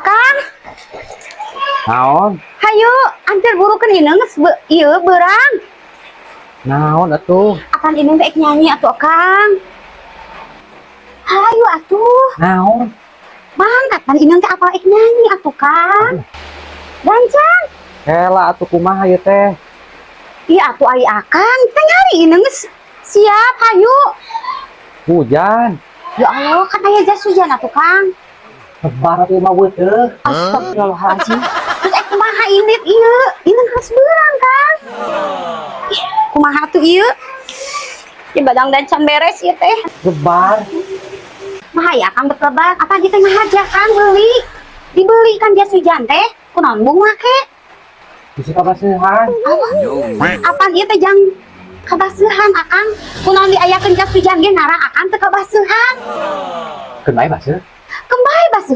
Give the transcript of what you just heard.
Akang, Naon? hayu antar burukeun ieu geus ieu beurang. Naon atuh? Akan ini teh nyanyi atuh Akang. Hayu atuh. Naon? Mangkat kan ini teh apal ik nyanyi atuh Kang. Gancang. Hela atuh kumaha ieu teh? Iya atuh ai Akang, teh nyari ini geus siap hayu. Hujan. Ya Allah, kan aya jas hujan atuh Kang. Lebar atuh mah beuteuh. Astagfirullahaladzim. Terus kumaha ini ieu? Ini geus beurang Kang. Ih, kumaha tuh ieu? Di badang dan can beres ieu teh. Lebar. Mah ya Kang betebak, apa di tengah aja Kang beli. Dibeli kan jas hujan teh, kunaon bung make. Bisa kabaseuhan. Apa ieu teh jang kabaseuhan Akang. Kunaon diayakeun jas hujan ge ngarang Akang teu kabaseuhan. Keun bae baseuh. Kembali basuh